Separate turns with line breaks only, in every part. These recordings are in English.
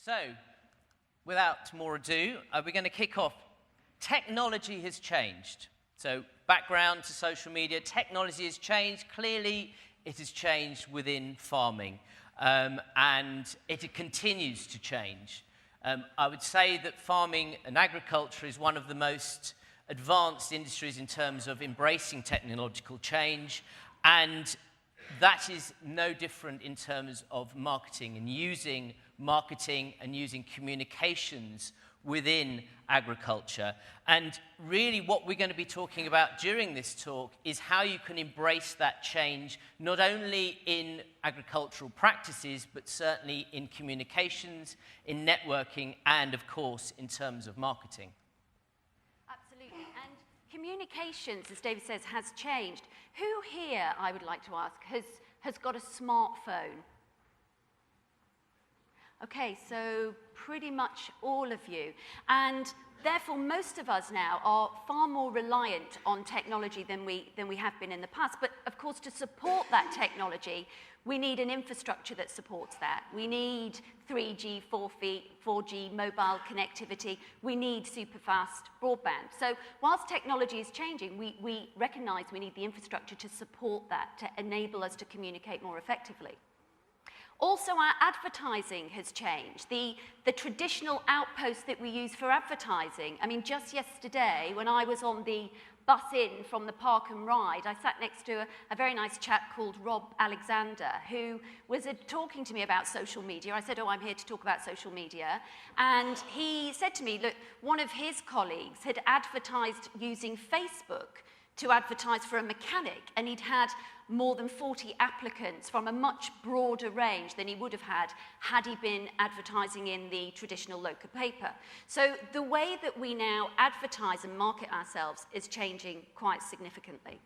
So, without more ado, we're going to kick off. Technology has changed. So, background to social media, technology has changed. Clearly, it has changed within farming, and it continues to change. I would say that farming and agriculture is one of the most advanced industries in terms of embracing technological change, and that is no different in terms of marketing and using communications within agriculture. And really what we're going to be talking about during this talk is how you can embrace that change, not only in agricultural practices, but certainly in communications, in networking, and of course, in terms of marketing.
Absolutely. And communications, as David says, has changed. Who here, I would like to ask, has got a smartphone? Okay, so pretty much all of you. And therefore, most of us now are far more reliant on technology than we have been in the past. But of course, to support that technology, we need an infrastructure that supports that. We need 3G, 4G mobile connectivity. We need super fast broadband. So whilst technology is changing, we recognize we need the infrastructure to support that, to enable us to communicate more effectively. Also, our advertising has changed. The traditional outposts that we use for advertising. I mean, just yesterday, when I was on the bus in from the Park and Ride, I sat next to a very nice chap called Rob Alexander, who was talking to me about social media. I said, oh, I'm here to talk about social media. And he said to me, look, one of his colleagues had advertised using Facebook to advertise for a mechanic, and he'd had more than 40 applicants from a much broader range than he would have had he been advertising in the traditional local paper. So the way that we now advertise and market ourselves is changing quite significantly.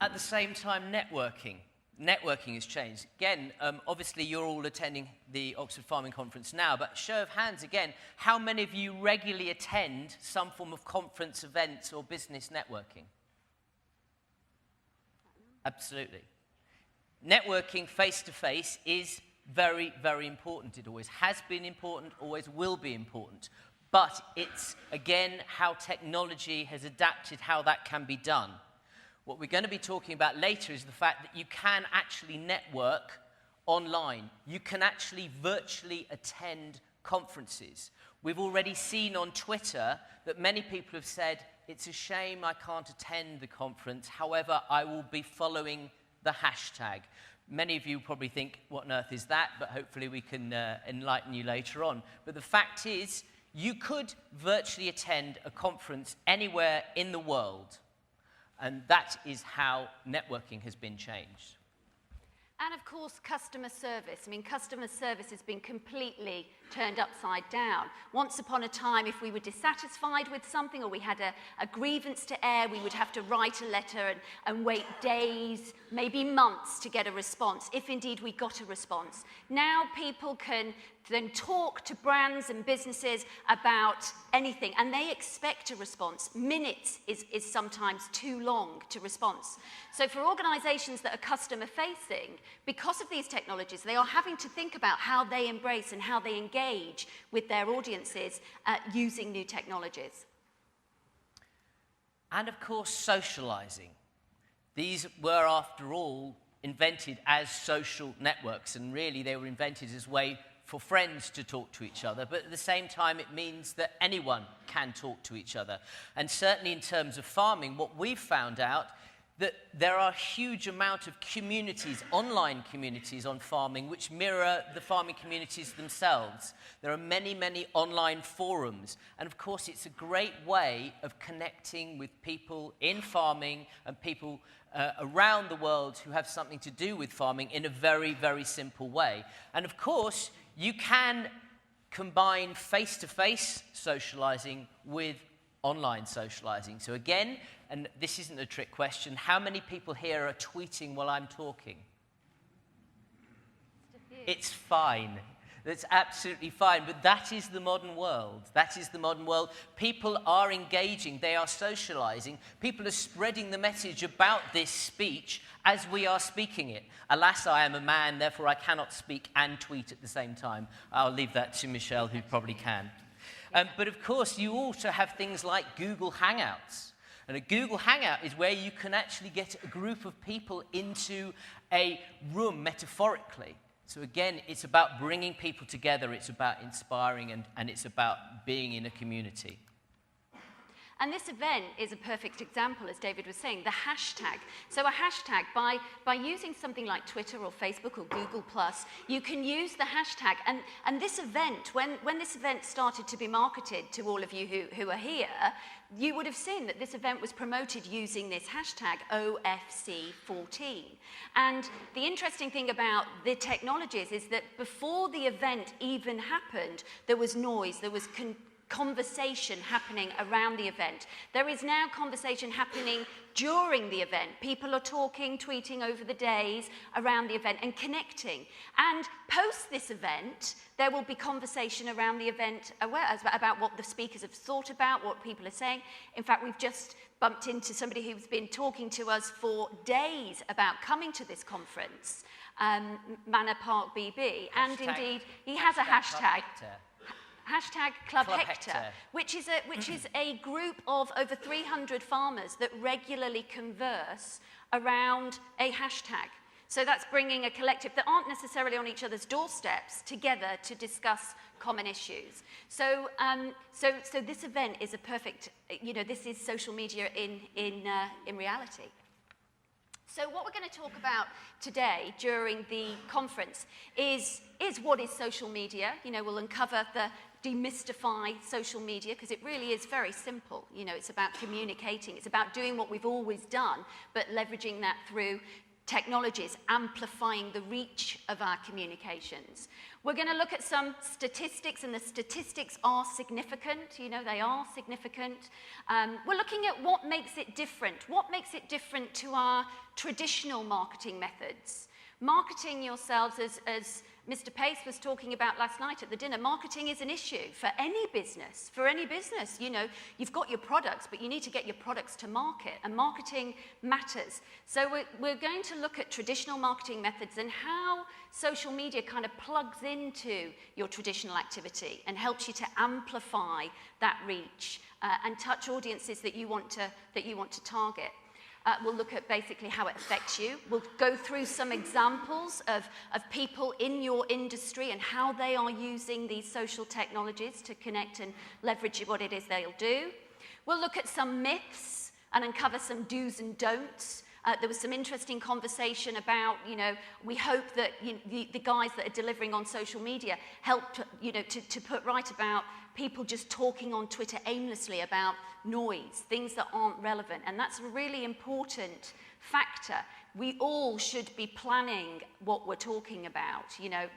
At the same time, networking has changed. Again, obviously you're all attending the Oxford Farming Conference now, but show of hands again, how many of you regularly attend some form of conference, events, or business networking? Absolutely. Networking face-to-face is very, very important. It always has been important, always will be important. But it's, again, how technology has adapted how that can be done. What we're going to be talking about later is the fact that you can actually network online. You can actually virtually attend conferences. We've already seen on Twitter that many people have said, it's a shame I can't attend the conference, however, I will be following the hashtag. Many of you probably think, what on earth is that? But hopefully we can enlighten you later on. But the fact is, you could virtually attend a conference anywhere in the world. And that is how networking has been changed.
And of course, customer service. I mean, customer service has been completely turned upside down. Once upon a time, if we were dissatisfied with something or we had a grievance to air, we would have to write a letter and wait days, maybe months to get a response, if indeed we got a response. Now people can then talk to brands and businesses about anything, and they expect a response. Minutes is sometimes too long to response. So for organizations that are customer-facing, because of these technologies, they are having to think about how they embrace and how they engage with their audiences using new technologies.
And of course, socializing. These were, after all, invented as social networks, and really they were invented as a way for friends to talk to each other, but at the same time it means that anyone can talk to each other. And certainly in terms of farming, what we've found out that there are a huge amount of communities, online communities on farming, which mirror the farming communities themselves. There are many, many online forums, and of course it's a great way of connecting with people in farming and people around the world who have something to do with farming in a very, very simple way. And of course, you can combine face-to-face socializing with online socializing. So again, and this isn't a trick question, how many people here are tweeting while I'm talking? It's fine. That's absolutely fine, but that is the modern world. That is the modern world. People are engaging, they are socializing. People are spreading the message about this speech as we are speaking it. Alas, I am a man, therefore I cannot speak and tweet at the same time. I'll leave that to Michelle, who probably can. But of course, you also have things like Google Hangouts. And a Google Hangout is where you can actually get a group of people into a room, metaphorically. So again, it's about bringing people together, it's about inspiring, and it's about being in a community.
And this event is a perfect example, as David was saying, the hashtag. So a hashtag, by using something like Twitter or Facebook or Google+, you can use the hashtag. And this event, when this event started to be marketed to all of you who are here, you would have seen that this event was promoted using this hashtag OFC14. And the interesting thing about the technologies is that before the event even happened, there was noise, there was conversation happening around the event. There is now conversation happening during the event. People are talking, tweeting over the days around the event and connecting. And post this event, there will be conversation around the event about what the speakers have thought about, what people are saying. In fact, we've just bumped into somebody who's been talking to us for days about coming to this conference, Manor Park BB, and indeed he has a hashtag. Hashtag Club Hector, which is a group of over 300 farmers that regularly converse around a hashtag. So that's bringing a collective that aren't necessarily on each other's doorsteps together to discuss common issues. So this event is a perfect, this is social media in reality. So what we're going to talk about today during the conference is what is social media. We'll uncover demystify social media, because it really is very simple. It's about communicating. It's about doing what we've always done, but leveraging that through technologies, amplifying the reach of our communications. We're going to look at some statistics, and the statistics are significant. They are significant. We're looking at what makes it different. What makes it different to our traditional marketing methods? Marketing yourselves, as Mr. Pace was talking about last night at the dinner, marketing is an issue for any business. For any business, you've got your products, but you need to get your products to market, and marketing matters. So we're going to look at traditional marketing methods and how social media kind of plugs into your traditional activity and helps you to amplify that reach and touch audiences that you want to target. We'll look at basically how it affects you. We'll go through some examples of people in your industry and how they are using these social technologies to connect and leverage what it is they'll do. We'll look at some myths and uncover some do's and don'ts. There was some interesting conversation about, we hope that the guys that are delivering on social media help to put right about people just talking on Twitter aimlessly about noise, things that aren't relevant. And that's a really important factor. We all should be planning what we're talking about.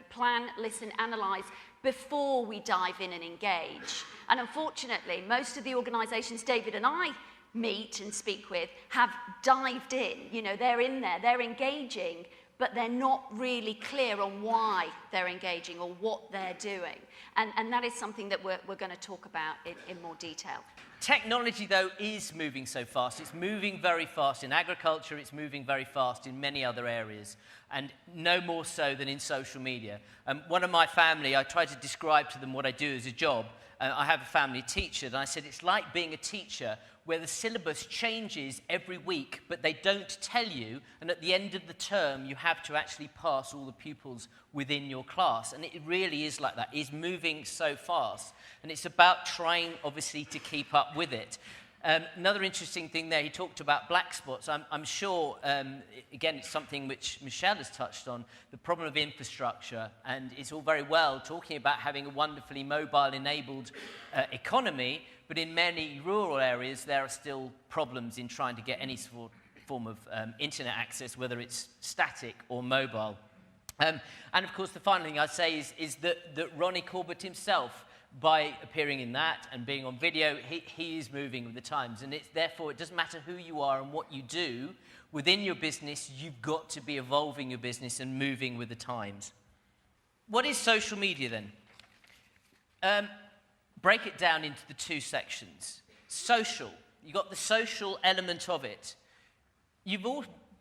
Plan, listen, analyze before we dive in and engage. And unfortunately, most of the organizations David and I meet and speak with have dived in. They're in there, they're engaging, but they're not really clear on why they're engaging or what they're doing. And that is something that we're going to talk about in more detail.
Technology, though, is moving so fast. It's moving very fast in agriculture. It's moving very fast in many other areas, and no more so than in social media. One of my family, I try to describe to them what I do as a job. I have a family teacher, and I said it's like being a teacher where the syllabus changes every week, but they don't tell you, and at the end of the term, you have to actually pass all the pupils within your class. And it really is like that. It's moving so fast, and it's about trying, obviously, to keep up with it. Another interesting thing there, he talked about black spots. I'm sure, again, it's something which Michelle has touched on, the problem of infrastructure. And it's all very well talking about having a wonderfully mobile-enabled economy, but in many rural areas, there are still problems in trying to get any form of internet access, whether it's static or mobile. And of course, the final thing I'd say is that Ronnie Corbett himself, by appearing in that and being on video, he is moving with the times. And therefore, it doesn't matter who you are and what you do. Within your business, you've got to be evolving your business and moving with the times. what is social media then? Break it down into the two sections. Social, you've got the social element of it.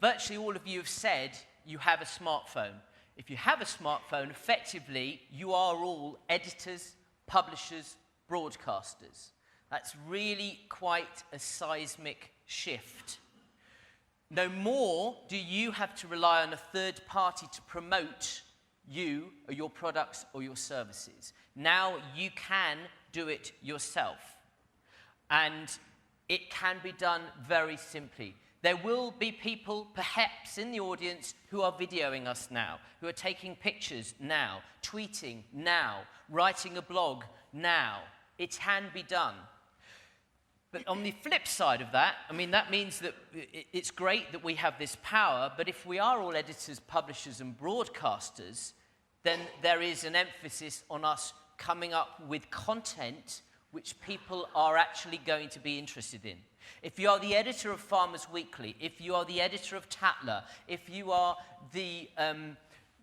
Virtually all of you have said you have a smartphone. If you have a smartphone, effectively, you are all editors, publishers, broadcasters. That's really quite a seismic shift. No more do you have to rely on a third party to promote you or your products or your services. Now you can do it yourself. And it can be done very simply. There will be people, perhaps in the audience, who are videoing us now, who are taking pictures now, tweeting now, writing a blog now. It can be done. But on the flip side of that, I mean, that means that it's great that we have this power, but if we are all editors, publishers, and broadcasters, then there is an emphasis on us coming up with content which people are actually going to be interested in. If you are the editor of Farmers Weekly, if you are the editor of Tatler, if you are the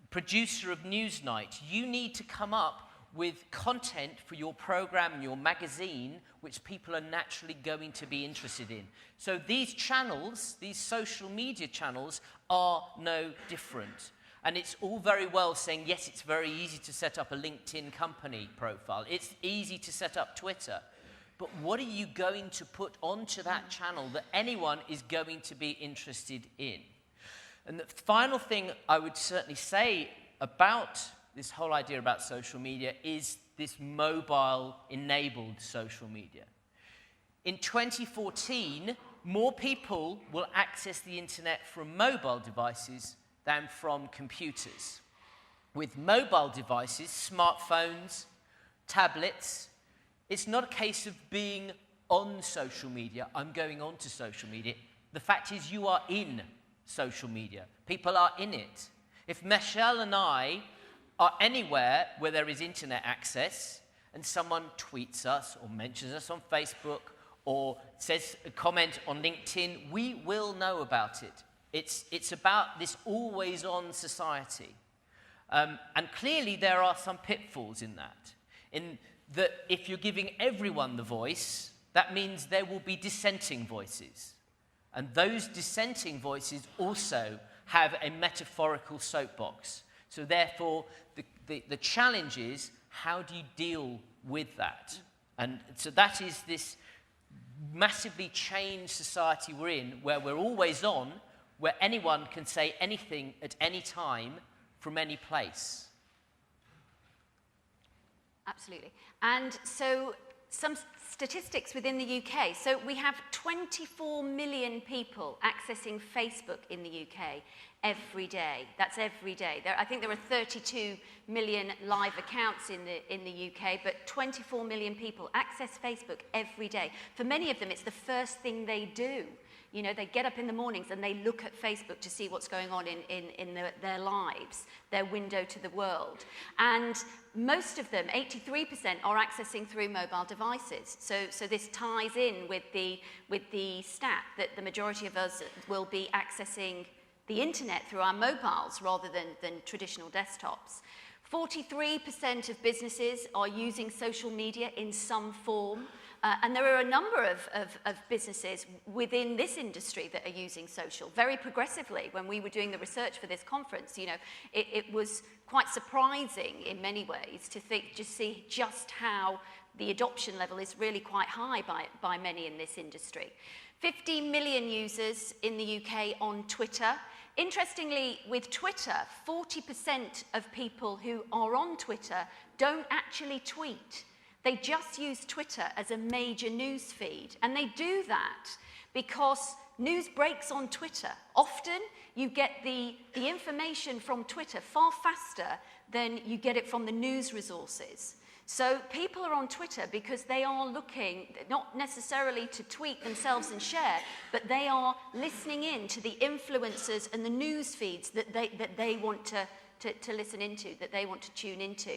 producer of Newsnight, you need to come up with content for your program and your magazine which people are naturally going to be interested in. So these channels, these social media channels, are no different. And it's all very well saying, yes, it's very easy to set up a LinkedIn company profile. It's easy to set up Twitter. But what are you going to put onto that channel that anyone is going to be interested in? And the final thing I would certainly say about this whole idea about social media is this mobile-enabled social media. In 2014, more people will access the internet from mobile devices than from computers. With mobile devices, smartphones, tablets, it's not a case of being on social media. I'm going on to social media. The fact is you are in social media. People are in it. If Michelle and I are anywhere where there is internet access and someone tweets us or mentions us on Facebook or says a comment on LinkedIn, we will know about it. It's about this always-on society. And clearly there are some pitfalls in that. In that if you're giving everyone the voice, that means there will be dissenting voices. And those dissenting voices also have a metaphorical soapbox. So therefore, the challenge is, how do you deal with that? And so that is this massively changed society we're in, where we're always on, where anyone can say anything at any time from any place.
Absolutely. And so some statistics within the UK. So we have 24 million people accessing Facebook in the UK every day. That's every day. I think there are 32 million live accounts in the UK, but 24 million people access Facebook every day. For many of them, it's the first thing they do. You know, they get up in the mornings and they look at Facebook to see what's going on in their lives, their window to the world. And most of them, 83%, are accessing through mobile devices. So this ties in with the stat that the majority of us will be accessing the internet through our mobiles rather than traditional desktops. 43% of businesses are using social media in some form. And there are a number of businesses within this industry that are using social very progressively. When we were doing the research for this conference, you know, it was quite surprising in many ways to see just how the adoption level is really quite high by many in this industry. 50 million users in the UK on Twitter. Interestingly, with Twitter, 40% of people who are on Twitter don't actually tweet. They just use Twitter as a major news feed. And they do that because news breaks on Twitter. Often, you get the information from Twitter far faster than you get it from the news resources. So people are on Twitter because they are looking, not necessarily to tweet themselves and share, but they are listening in to the influencers and the news feeds that they want to listen into, that they want to tune into.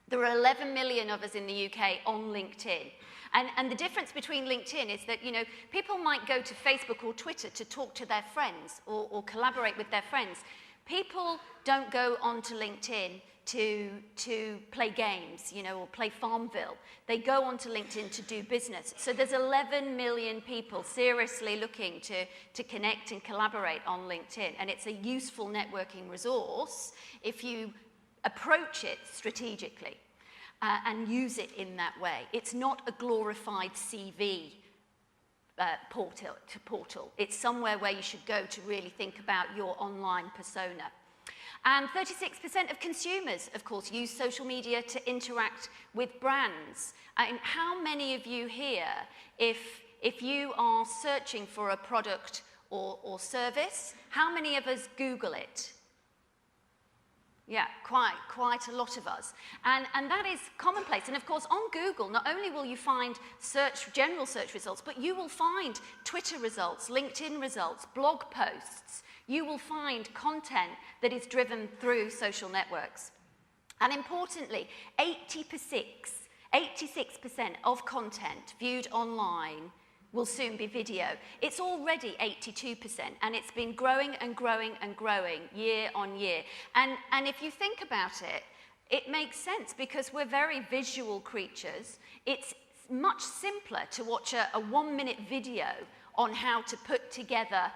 There are 11 million of us in the UK on LinkedIn. And the difference between LinkedIn is that, you know, people might go to Facebook or Twitter to talk to their friends or collaborate with their friends. People don't go onto LinkedIn to play games, you know, or play Farmville. They go onto LinkedIn to do business. So there's 11 million people seriously looking to connect and collaborate on LinkedIn. And it's a useful networking resource if you approach it strategically and use it in that way. It's not a glorified CV portal. It's somewhere where you should go to really think about your online persona. And 36% of consumers, of course, use social media to interact with brands. And how many of you here, if you are searching for a product or service, how many of us Google it? Yeah, quite a lot of us. And that is commonplace. And of course, on Google, not only will you find general search results, but you will find Twitter results, LinkedIn results, blog posts. You will find content that is driven through social networks. And importantly, 86% of content viewed online will soon be video. It's already 82%, and it's been growing and growing and growing year on year. And if you think about it, it makes sense because we're very visual creatures. It's much simpler to watch a 1-minute video on how to put together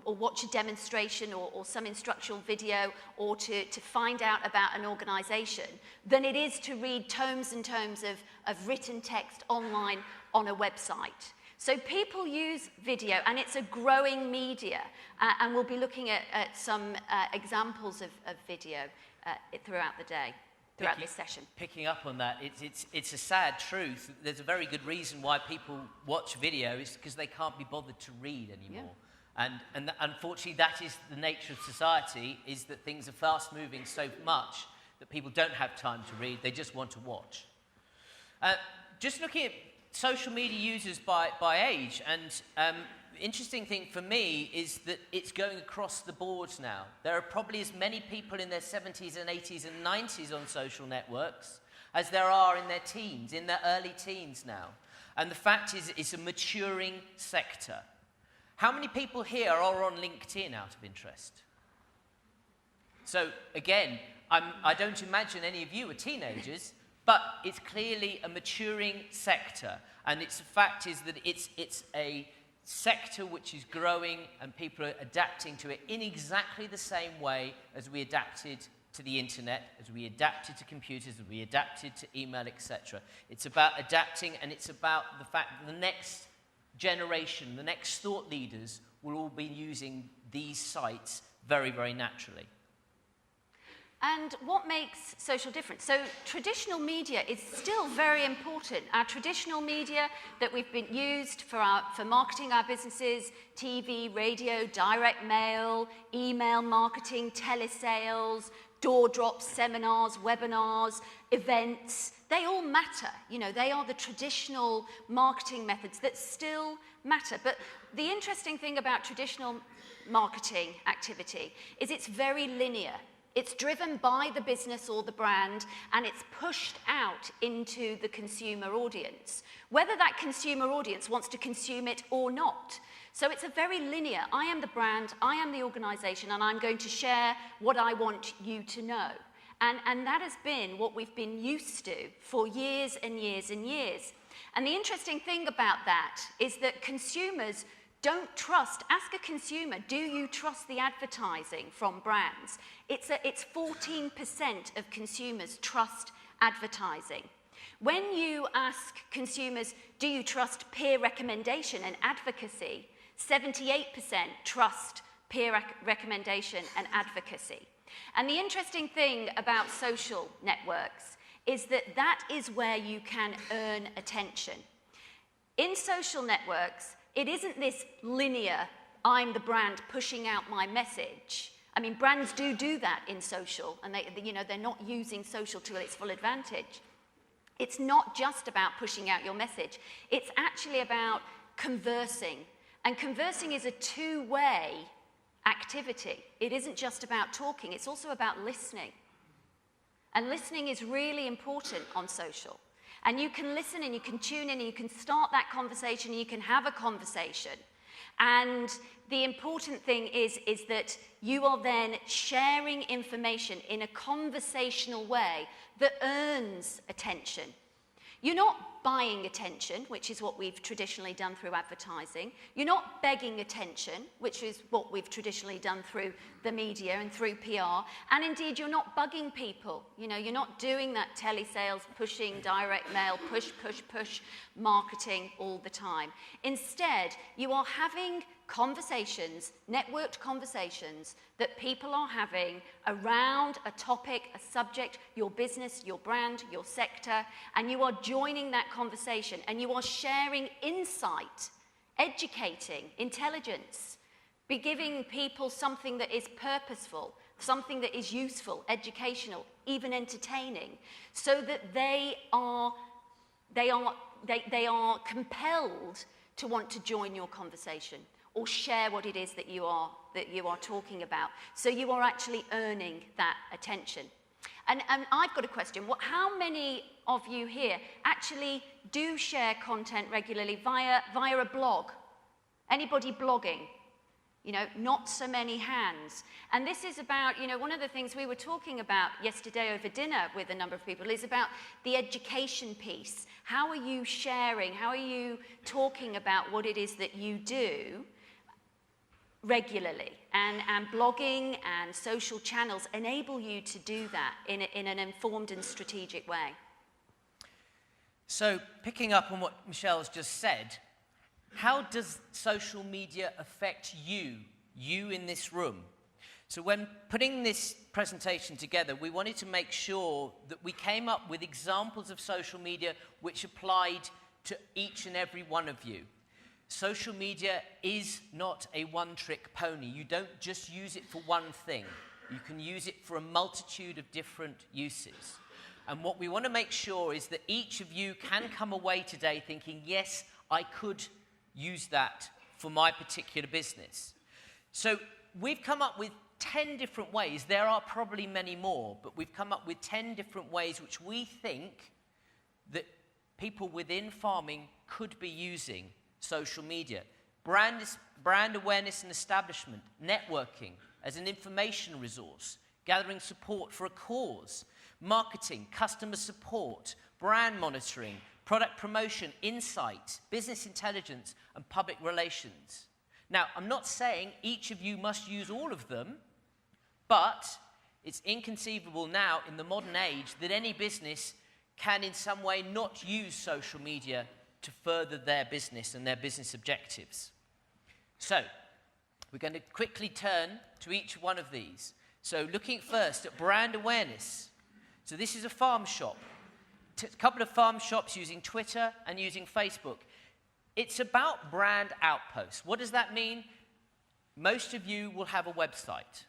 or watch a demonstration or some instructional video or to find out about an organization than it is to read tomes and tomes of written text online on a website. So people use video, and it's a growing media, and we'll be looking at some examples of video throughout the day, throughout this session.
Picking up on that, it's a sad truth. There's a very good reason why people watch video is because they can't be bothered to read anymore. Yeah. And unfortunately, that is the nature of society, is that things are fast moving so much that people don't have time to read, they just want to watch. Just looking at social media users by age, and interesting thing for me is that it's going across the boards now. There are probably as many people in their 70s and 80s and 90s on social networks as there are in their teens, in their early teens now. And the fact is, it's a maturing sector. How many people here are on LinkedIn out of interest? So again, I don't imagine any of you are teenagers, but it's clearly a maturing sector. And the fact is that it's a sector which is growing, and people are adapting to it in exactly the same way as we adapted to the internet, as we adapted to computers, as we adapted to email, etc. It's about adapting, and it's about the fact that the next generation, the next thought leaders will all be using these sites very, very naturally.
And what makes social different? So traditional media is still very important. Our traditional media that we've been used for marketing our businesses, TV, radio, direct mail, email marketing, telesales, door drops, seminars, webinars, events, they all matter. You know, they are the traditional marketing methods that still matter. But the interesting thing about traditional marketing activity is it's very linear. It's driven by the business or the brand, and it's pushed out into the consumer audience, whether that consumer audience wants to consume it or not. So it's a very linear, I am the brand, I am the organization, and I'm going to share what I want you to know. And that has been what we've been used to for years and years and years. And the interesting thing about that is that consumers don't trust. Ask a consumer, do you trust the advertising from brands? It's 14% of consumers trust advertising. When you ask consumers, do you trust peer recommendation and advocacy? 78% trust peer recommendation and advocacy. And the interesting thing about social networks is that that is where you can earn attention. In social networks, it isn't this linear, I'm the brand pushing out my message. I mean, brands do that in social, and they're not using social to its full advantage. It's not just about pushing out your message. It's actually about conversing. And conversing is a two-way activity. It isn't just about talking, it's also about listening. And listening is really important on social. And you can listen and you can tune in and you can start that conversation and you can have a conversation. And the important thing is that you are then sharing information in a conversational way that earns attention. You're not buying attention, which is what we've traditionally done through advertising. You're not begging attention, which is what we've traditionally done through the media and through PR. And indeed, you're not bugging people. You know, you're not doing that telesales, pushing direct mail, push marketing all the time. Instead, you are having conversations, networked conversations that people are having around a topic, a subject, your business, your brand, your sector, and you are joining that conversation and you are sharing insight, educating, intelligence, be giving people something that is purposeful, something that is useful, educational, even entertaining, so that they are compelled to want to join your conversation or share what it is that you are talking about. So you are actually earning that attention. And I've got a question. How many of you here actually do share content regularly via a blog? Anybody blogging? You know, not so many hands. And this is about, you know, one of the things we were talking about yesterday over dinner with a number of people is about the education piece. How are you sharing? How are you talking about what it is that you do regularly? And blogging and social channels enable you to do that in an informed and strategic way.
So, picking up on what Michelle's just said, how does social media affect you in this room? So when putting this presentation together, we wanted to make sure that we came up with examples of social media which applied to each and every one of you. Social media is not a one-trick pony. You don't just use it for one thing. You can use it for a multitude of different uses. And what we want to make sure is that each of you can come away today thinking, yes, I could use that for my particular business. So we've come up with 10 different ways. There are probably many more, but we've come up with 10 different ways which we think that people within farming could be using social media. Brand awareness and establishment, networking as an information resource, gathering support for a cause, marketing, customer support, brand monitoring, product promotion, insight, business intelligence, and public relations. Now, I'm not saying each of you must use all of them, but it's inconceivable now in the modern age that any business can in some way not use social media to further their business and their business objectives. So, we're going to quickly turn to each one of these. So, looking first at brand awareness. So this is a farm shop. A couple of farm shops using Twitter and using Facebook. It's about brand outposts. What does that mean? Most of you will have a website,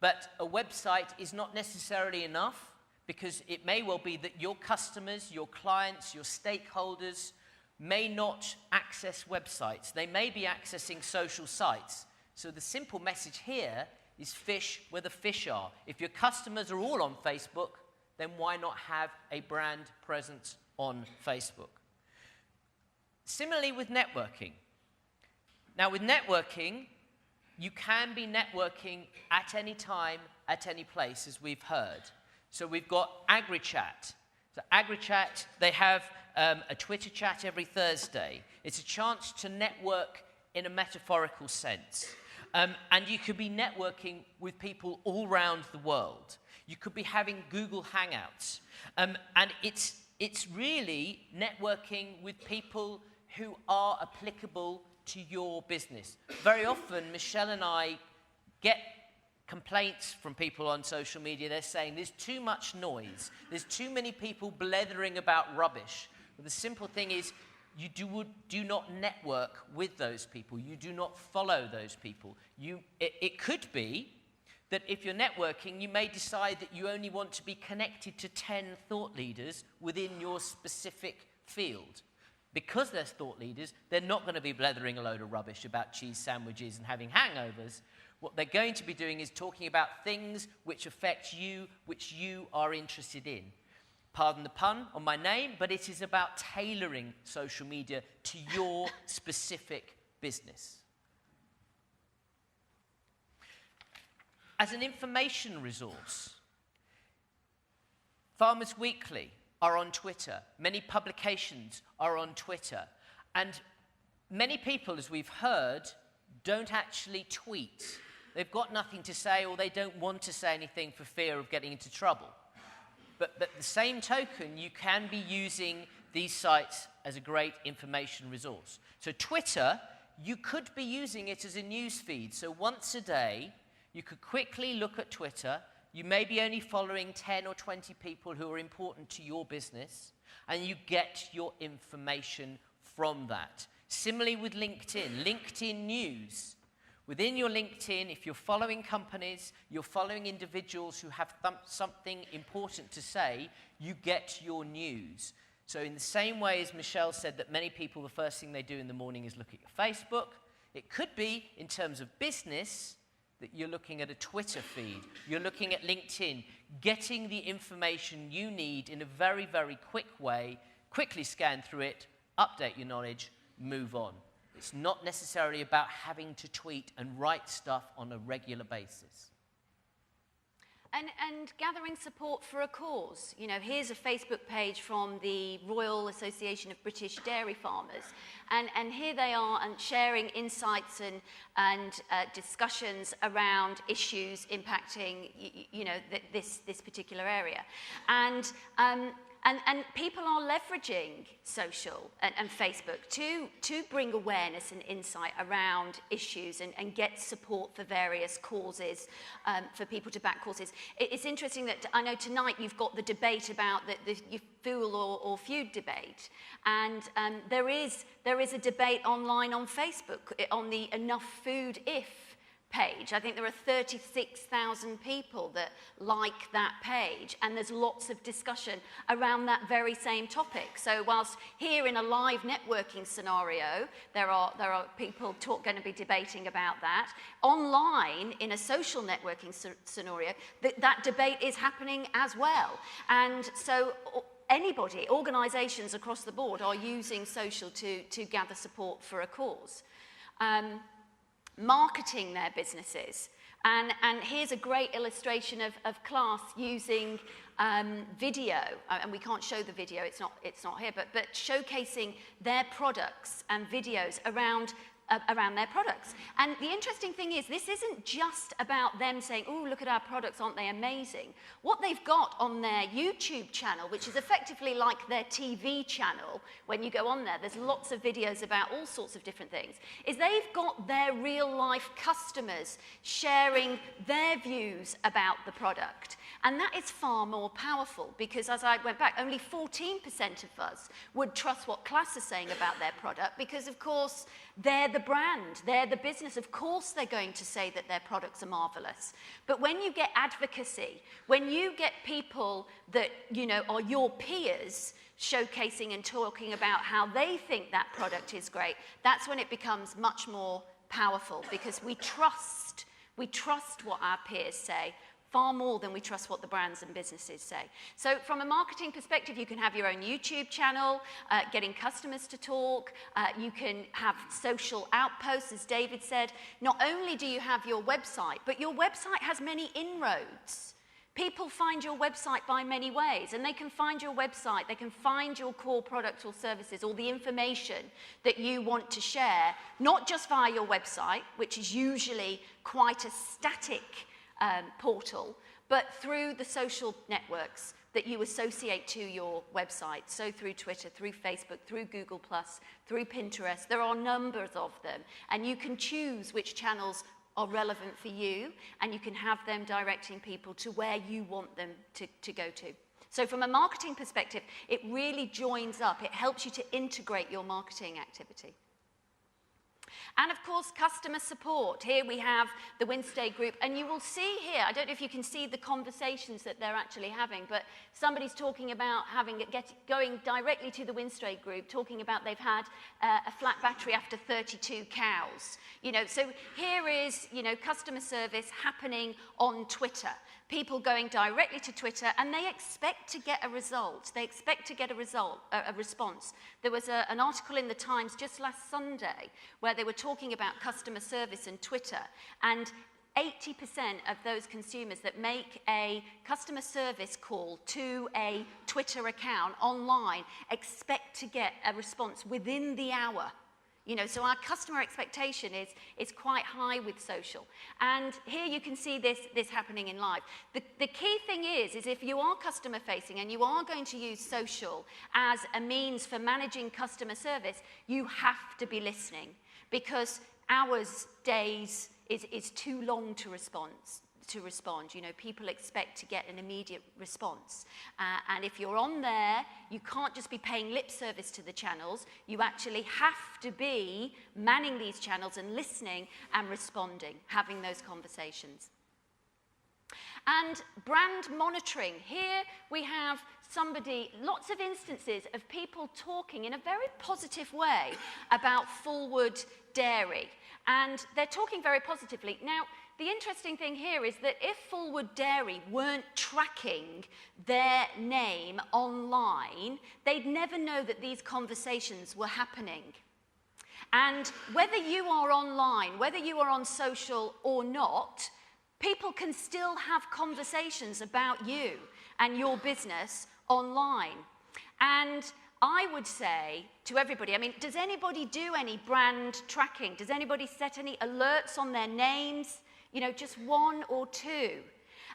but a website is not necessarily enough because it may well be that your customers, your clients, your stakeholders may not access websites. They may be accessing social sites. So the simple message here is fish where the fish are. If your customers are all on Facebook, then why not have a brand presence on Facebook? Similarly with networking. Now with networking, you can be networking at any time, at any place, as we've heard. So we've got AgriChat. So AgriChat, they have a Twitter chat every Thursday. It's a chance to network in a metaphorical sense. And you could be networking with people all around the world. You could be having Google Hangouts. And it's really networking with people who are applicable to your business. Very often, Michelle and I get complaints from people on social media. They're saying there's too much noise. There's too many people blethering about rubbish. But the simple thing is, you do not network with those people. You do not follow those people. It could be that if you're networking, you may decide that you only want to be connected to 10 thought leaders within your specific field. Because they're thought leaders, they're not going to be blethering a load of rubbish about cheese sandwiches and having hangovers. What they're going to be doing is talking about things which affect you, which you are interested in. Pardon the pun on my name, but it is about tailoring social media to your specific business. as an information resource. Farmers Weekly are on Twitter. Many publications are on Twitter. And many people, as we've heard, don't actually tweet. They've got nothing to say, or they don't want to say anything for fear of getting into trouble. But at the same token, you can be using these sites as a great information resource. So Twitter, you could be using it as a news feed. So once a day, you could quickly look at Twitter. You may be only following 10 or 20 people who are important to your business, and you get your information from that. Similarly with LinkedIn, LinkedIn News. Within your LinkedIn, if you're following companies, you're following individuals who have something important to say, you get your news. So in the same way as Michelle said that many people, the first thing they do in the morning is look at your Facebook, it could be, in terms of business, that you're looking at a Twitter feed, you're looking at LinkedIn, getting the information you need in a very, very quick way, quickly scan through it, update your knowledge, move on. It's not necessarily about having to tweet and write stuff on a regular basis.
And gathering support for a cause. You know, here's a Facebook page from the Royal Association of British Dairy Farmers. And here they are and sharing insights and discussions around issues impacting, you know, this particular area. And people are leveraging social and Facebook to bring awareness and insight around issues and get support for various causes, for people to back causes. It's interesting that I know tonight you've got the debate about the fuel or feud debate, and there is a debate online on Facebook on the Enough Food If page. I think there are 36,000 people that like that page, and there's lots of discussion around that very same topic. So whilst here in a live networking scenario, there are people going to be debating about that, online in a social networking scenario, that debate is happening as well. And so anybody, organisations across the board are using social to gather support for a cause. Marketing their businesses. And here's a great illustration of class using video, and we can't show the video, it's not here, but showcasing their products and videos around their products. And the interesting thing is, this isn't just about them saying, oh, look at our products, aren't they amazing? What they've got on their YouTube channel, which is effectively like their TV channel, when you go on there, there's lots of videos about all sorts of different things, is they've got their real life customers sharing their views about the product. And that is far more powerful, because as I went back, only 14% of us would trust what Class is saying about their product, because of course they're the brand, they're the business. Of course they're going to say that their products are marvelous. But when you get advocacy, when you get people that, you know, are your peers showcasing and talking about how they think that product is great, that's when it becomes much more powerful, because we trust what our peers say far more than we trust what the brands and businesses say. So from a marketing perspective, you can have your own YouTube channel, getting customers to talk. You can have social outposts, as David said. Not only do you have your website, but your website has many inroads. People find your website by many ways, and they can find your website, they can find your core products or services or the information that you want to share, not just via your website, which is usually quite a static portal, but through the social networks that you associate to your website. So through Twitter, through Facebook, through Google+, through Pinterest, there are numbers of them, and you can choose which channels are relevant for you, and you can have them directing people to where you want them to go to. So from a marketing perspective, it really joins up. It helps you to integrate your marketing activity. And of course, customer support. Here we have the Winstay Group, and you will see here, I don't know if you can see the conversations that they're actually having, but somebody's talking about going directly to the Winstay Group, talking about they've had a flat battery after 32 cows. You know, so here is, you know, customer service happening on Twitter. People going directly to Twitter, and they expect to get a result. They expect to get a response. There was an article in the Times just last Sunday where they were talking about customer service and Twitter, and 80% of those consumers that make a customer service call to a Twitter account online expect to get a response within the hour. You know, so our customer expectation is quite high with social. And here you can see this happening in live. The key thing is if you are customer facing and you are going to use social as a means for managing customer service, you have to be listening, because hours, days is too long to respond. You know, people expect to get an immediate response. And if you're on there, you can't just be paying lip service to the channels. You actually have to be manning these channels and listening and responding, having those conversations. And brand monitoring. Here we have lots of instances of people talking in a very positive way about Fullwood Dairy. And they're talking very positively. Now, the interesting thing here is that if Fullwood Dairy weren't tracking their name online, they'd never know that these conversations were happening. And whether you are online, whether you are on social or not, people can still have conversations about you and your business online. And I would say to everybody, I mean, does anybody do any brand tracking? Does anybody set any alerts on their names? You know, just one or two.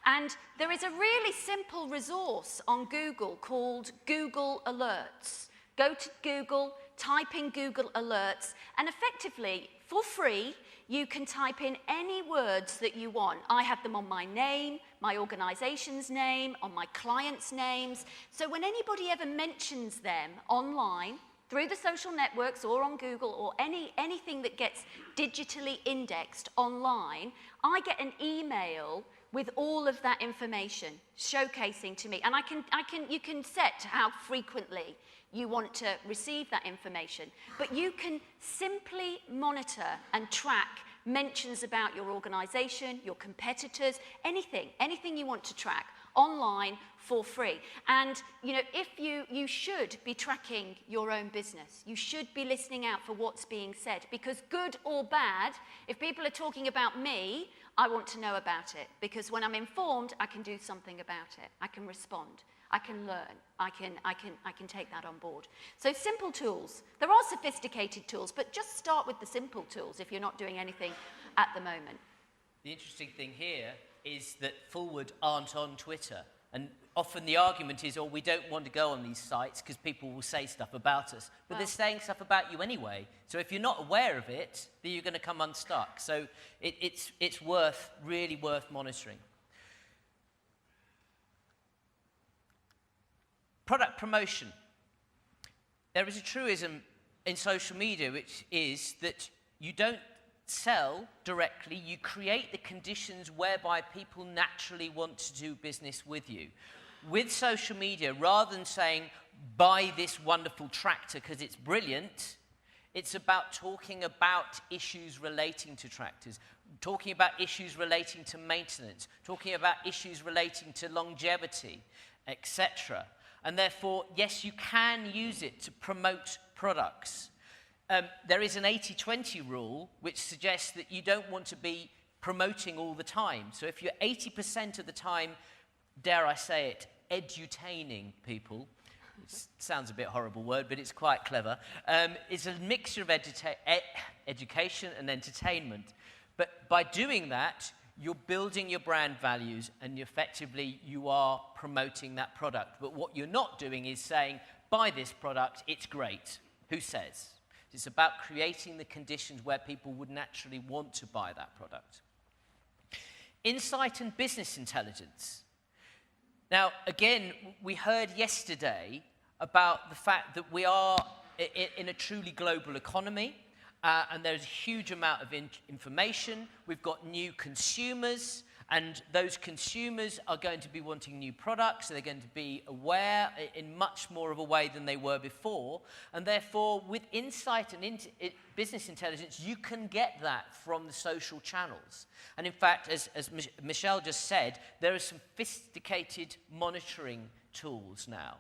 And there is a really simple resource on Google called Google Alerts. Go to Google, type in Google Alerts, and effectively, for free, you can type in any words that you want. I have them on my name, my organization's name, on my clients' names. So when anybody ever mentions them online, through the social networks or on Google or anything that gets digitally indexed online, I get an email with all of that information showcasing to me. And you can set how frequently you want to receive that information. But you can simply monitor and track mentions about your organization, your competitors, anything you want to track online for free. And you know, if you should be tracking your own business. You should be listening out for what's being said, because good or bad, if people are talking about me, I want to know about it, because when I'm informed, I can do something about it. I can respond. I can learn. I can take that on board. So simple tools. There are sophisticated tools, but just start with the simple tools if you're not doing anything at the moment.
The interesting thing here is that Fullwood aren't on Twitter. And often the argument is, oh, we don't want to go on these sites because people will say stuff about us. But they're saying stuff about you anyway. So if you're not aware of it, then you're going to come unstuck. So it's really worth monitoring. Product promotion. There is a truism in social media, which is that you don't sell directly, you create the conditions whereby people naturally want to do business with you. With social media, rather than saying, buy this wonderful tractor because it's brilliant, it's about talking about issues relating to tractors, talking about issues relating to maintenance, talking about issues relating to longevity, etc. And therefore, yes, you can use it to promote products. There is an 80-20 rule which suggests that you don't want to be promoting all the time. So if you're 80% of the time, dare I say it, edutaining people, which sounds a bit horrible word, but it's quite clever, it's a mixture of education and entertainment. But by doing that, you're building your brand values and effectively you are promoting that product. But what you're not doing is saying, buy this product, it's great. Who says? It's about creating the conditions where people would naturally want to buy that product. Insight and business intelligence. Now, again, we heard yesterday about the fact that we are in a truly global economy, and there's a huge amount of information. We've got new consumers, and those consumers are going to be wanting new products. So they're going to be aware in much more of a way than they were before. And therefore, with insight and business intelligence, you can get that from the social channels. And in fact, as Michelle just said, there are some sophisticated monitoring tools now.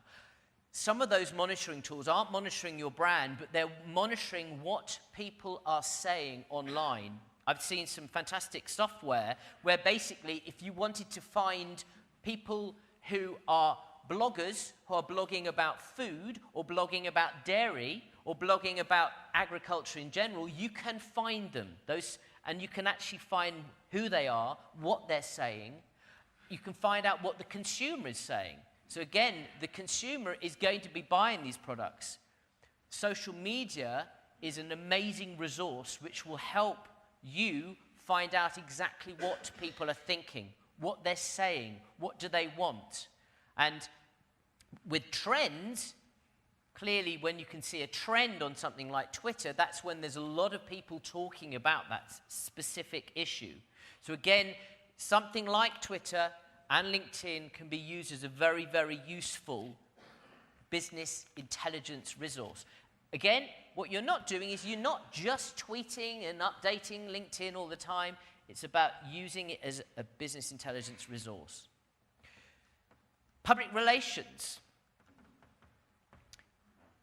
Some of those monitoring tools aren't monitoring your brand, but they're monitoring what people are saying online I've seen some fantastic software where basically if you wanted to find people who are bloggers, who are blogging about food or blogging about dairy or blogging about agriculture in general, you can find them. And you can actually find who they are, what they're saying. You can find out what the consumer is saying. So again, the consumer is going to be buying these products. Social media is an amazing resource which will help you find out exactly what people are thinking, what they're saying, what do they want. And with trends, clearly when you can see a trend on something like Twitter, that's when there's a lot of people talking about that specific issue. So again, something like Twitter and LinkedIn can be used as a very, very useful business intelligence resource. Again, what you're not doing is you're not just tweeting and updating LinkedIn all the time. It's about using it as a business intelligence resource. Public relations.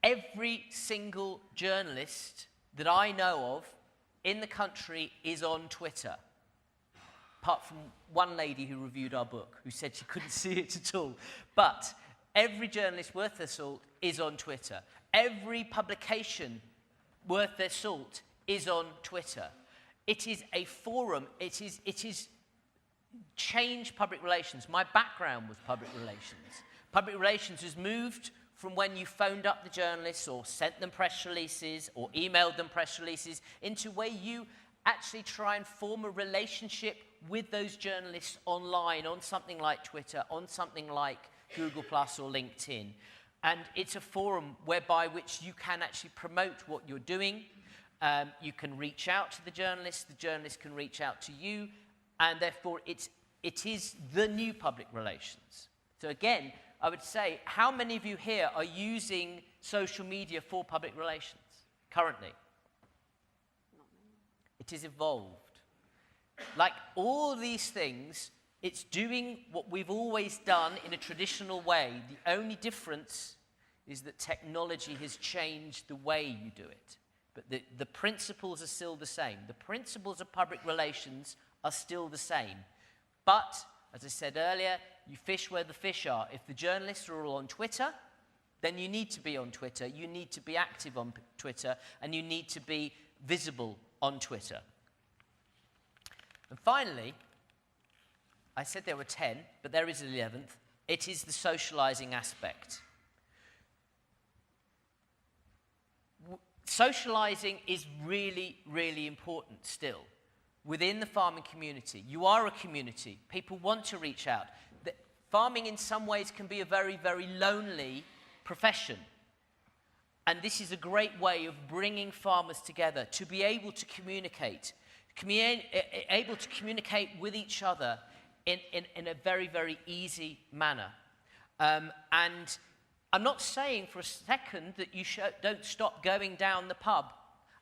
Every single journalist that I know of in the country is on Twitter, apart from one lady who reviewed our book, who said she couldn't see it at all. But every journalist worth their salt is on Twitter. Every publication worth their salt is on Twitter. It is a forum. It is changed public relations. My background was public relations. Public relations has moved from when you phoned up the journalists or sent them press releases or emailed them press releases into where you actually try and form a relationship with those journalists online, on something like Twitter, on something like Google Plus or LinkedIn. And it's a forum whereby which you can actually promote what you're doing. You can reach out to the journalists can reach out to you, and therefore it is the new public relations. So again, I would say, how many of you here are using social media for public relations currently? It is evolved. Like all these things, it's doing what we've always done in a traditional way. The only difference is that technology has changed the way you do it. But the principles are still the same. The principles of public relations are still the same. But, as I said earlier, you fish where the fish are. If the journalists are all on Twitter, then you need to be on Twitter. You need to be active on Twitter, and you need to be visible on Twitter. And finally, I said there were 10, but there is an 11th. It is the socializing aspect. Socializing is really, really important still within the farming community. You are a community. People want to reach out. Farming in some ways can be a very, very lonely profession. And this is a great way of bringing farmers together to be able to communicate with each other in a very, very easy manner. And I'm not saying for a second that you don't stop going down the pub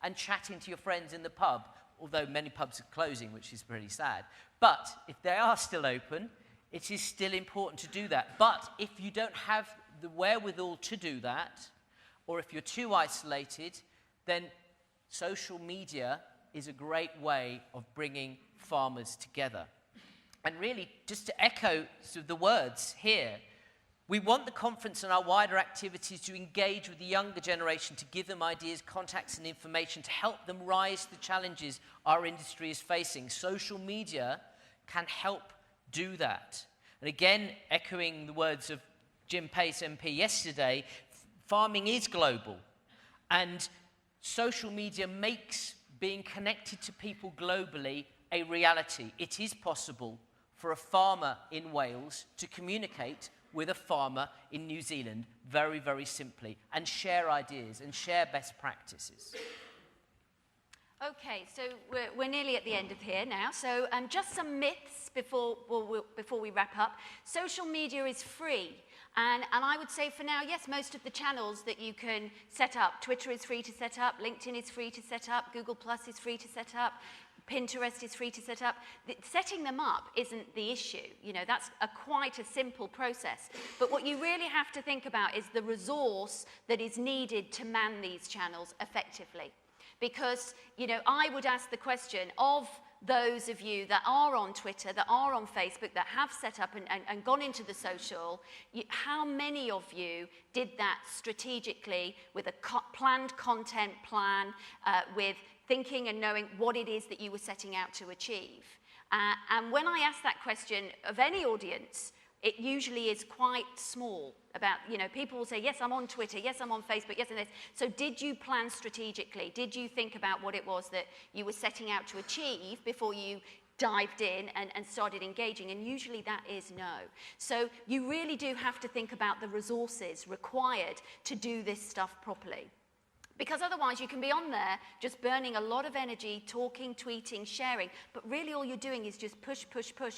and chatting to your friends in the pub, although many pubs are closing, which is pretty sad. But if they are still open, it is still important to do that. But if you don't have the wherewithal to do that, or if you're too isolated, then social media is a great way of bringing farmers together. And really, just to echo sort of the words here, we want the conference and our wider activities to engage with the younger generation, to give them ideas, contacts, and information to help them rise to the challenges our industry is facing. Social media can help do that. And again, echoing the words of Jim Pace MP yesterday, farming is global. And social media makes being connected to people globally a reality. It is possible for a farmer in Wales to communicate with a farmer in New Zealand very, very simply and share ideas and share best practices.
Okay, so we're nearly at the end of here now. So just some myths before we wrap up. Social media is free. And I would say for now, yes, most of the channels that you can set up, Twitter is free to set up, LinkedIn is free to set up, Google Plus is free to set up, Pinterest is free to set up. Setting them up isn't the issue. You know, that's quite a simple process. But what you really have to think about is the resource that is needed to man these channels effectively. because, you know, I would ask the question of those of you that are on Twitter, that are on Facebook, that have set up and gone into the social, how many of you did that strategically with a planned content plan, with thinking and knowing what it is that you were setting out to achieve? And when I ask that question of any audience, it usually is quite small. About, you know, people will say, yes, I'm on Twitter, yes, I'm on Facebook, yes, and this. So did you plan strategically? Did you think about what it was that you were setting out to achieve before you dived in and started engaging? And usually that is no. So you really do have to think about the resources required to do this stuff properly. Because otherwise you can be on there just burning a lot of energy, talking, tweeting, sharing, but really all you're doing is just push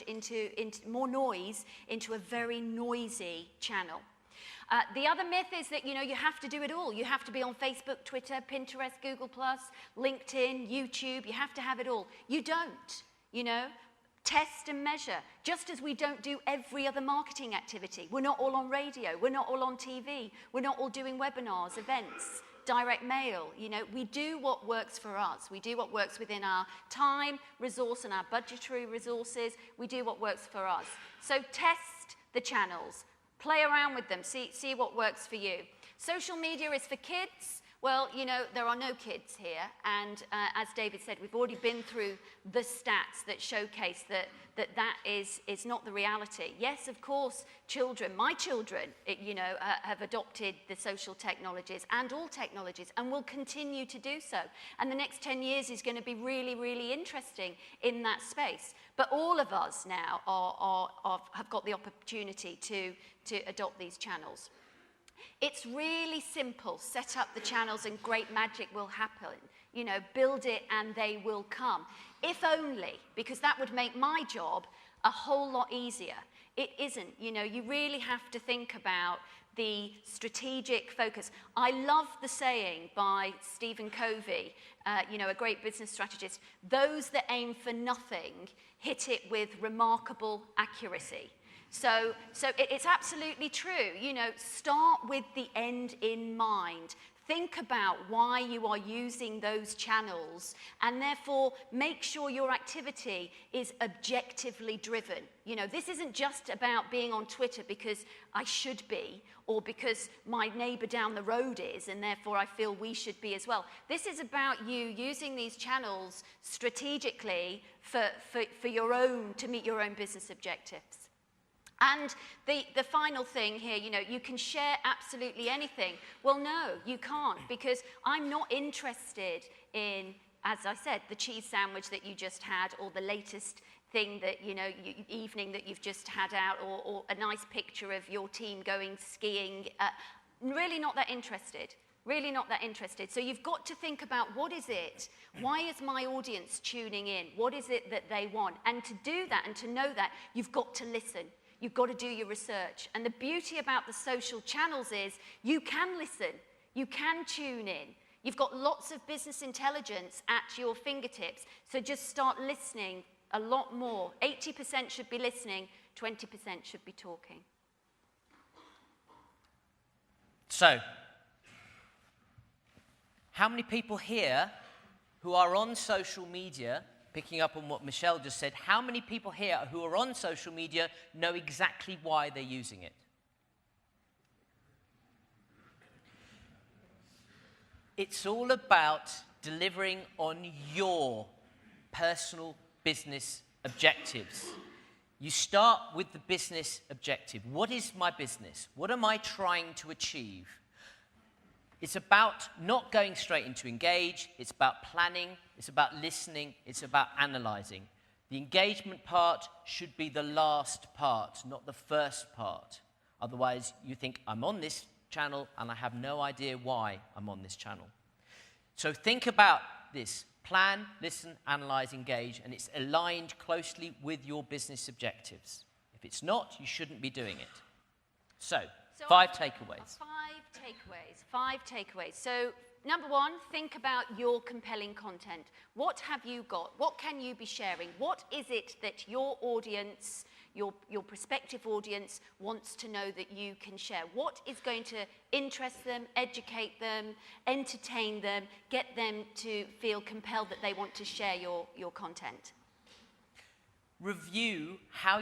into more noise into a very noisy channel. The other myth is that, you know, you have to do it all. You have to be on Facebook, Twitter, Pinterest, Google+, LinkedIn, YouTube. You have to have it all. You don't, you know. Test and measure, just as we don't do every other marketing activity. We're not all on radio. We're not all on TV. We're not all doing webinars, events, direct mail. You know, we do what works for us. We do what works within our time, resource, and our budgetary resources. We do what works for us. So test the channels. Play around with them, see what works for you. Social media is for kids. Well, you know, there are no kids here, and as David said, we've already been through the stats that showcase that is not the reality. Yes, of course, children, my children, you know, have adopted the social technologies and all technologies, and will continue to do so. And the next 10 years is going to be really, really interesting in that space. But all of us now have got the opportunity to adopt these channels. It's really simple. Set up the channels and great magic will happen. You know, build it and they will come. If only, because that would make my job a whole lot easier. It isn't. You know, you really have to think about the strategic focus. I love the saying by Stephen Covey, you know, a great business strategist, those that aim for nothing hit it with remarkable accuracy. So it's absolutely true. You know, start with the end in mind. Think about why you are using those channels, and therefore make sure your activity is objectively driven. You know, this isn't just about being on Twitter because I should be, or because my neighbor down the road is, and therefore I feel we should be as well. This is about you using these channels strategically for your own, to meet your own business objectives. And the final thing here, you know, you can share absolutely anything. Well, no, you can't, because I'm not interested in, as I said, the cheese sandwich that you just had, or the latest thing that, you know, evening that you've just had out, or a nice picture of your team going skiing. Really not that interested. Really not that interested. So you've got to think about, what is it? Why is my audience tuning in? What is it that they want? And to do that and to know that, you've got to listen. You've got to do your research. And the beauty about the social channels is you can listen. You can tune in. You've got lots of business intelligence at your fingertips. So just start listening a lot more. 80% should be listening, 20% should be talking.
So, how many people here who are on social media, picking up on what Michelle just said, how many people here who are on social media know exactly why they're using it? It's all about delivering on your personal business objectives. You start with the business objective. What is my business? What am I trying to achieve? It's about not going straight into engage. It's about planning. It's about listening. It's about analyzing. The engagement part should be the last part, not the first part. Otherwise, you think, I'm on this channel and I have no idea why I'm on this channel. So think about this. Plan, listen, analyze, engage, and it's aligned closely with your business objectives. If it's not, you shouldn't be doing it. So 5 takeaways.
5 takeaways. So, number 1, think about your compelling content. What have you got? What can you be sharing? What is it that your audience, your prospective audience wants to know that you can share? What is going to interest them, educate them, entertain them, get them to feel compelled that they want to share your content?
Review how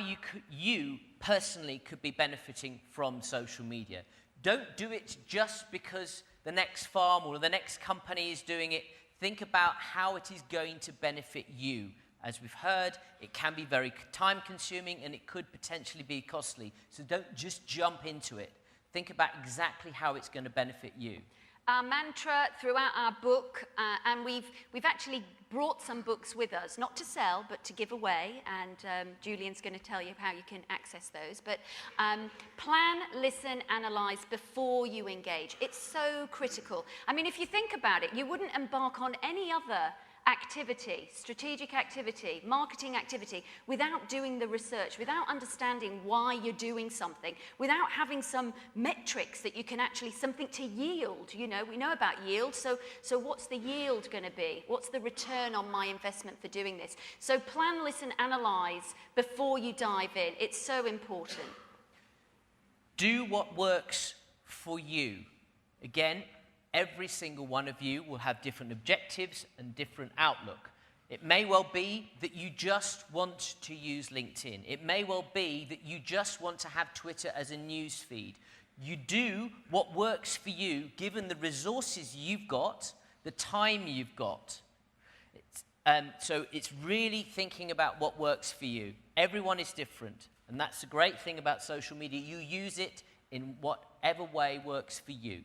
you personally could be benefiting from social media. Don't do it just because the next farm or the next company is doing it. Think about how it is going to benefit you. As we've heard, it can be very time-consuming and it could potentially be costly. So don't just jump into it. Think about exactly how it's going to benefit you.
Our mantra throughout our book, and we've actually brought some books with us, not to sell, but to give away, and Julian's going to tell you how you can access those. But plan, listen, analyze before you engage. It's so critical. I mean, if you think about it, you wouldn't embark on any other activity, strategic activity, marketing activity, without doing the research, without understanding why you're doing something, without having some metrics that you can actually, something to yield. You know, we know about yield, so what's the yield going to be? What's the return on my investment for doing this? So plan, listen, analyze before you dive in. It's so important.
Do what works for you. Again, every single one of you will have different objectives and different outlook. It may well be that you just want to use LinkedIn. It may well be that you just want to have Twitter as a news feed. You do what works for you, given the resources you've got, the time you've got. So it's really thinking about what works for you. Everyone is different, and that's the great thing about social media. You use it in whatever way works for you.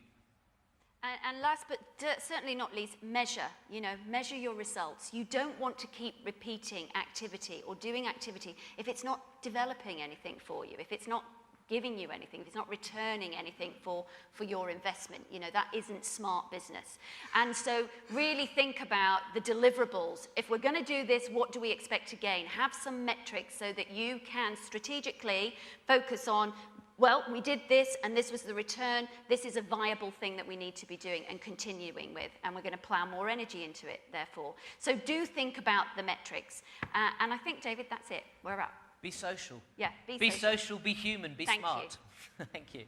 And last but certainly not least, measure. You know, measure your results. You don't want to keep repeating activity or doing activity if it's not developing anything for you, if it's not giving you anything, if it's not returning anything for your investment. You know, that isn't smart business. And so really think about the deliverables. If we're going to do this, what do we expect to gain? Have some metrics so that you can strategically focus on, well, we did this, and this was the return. This is a viable thing that we need to be doing and continuing with, and we're going to plow more energy into it, therefore. So do think about the metrics. And I think, David, that's it. We're up.
Be social.
Yeah,
be social, be human, be
Thank
smart. Thank you.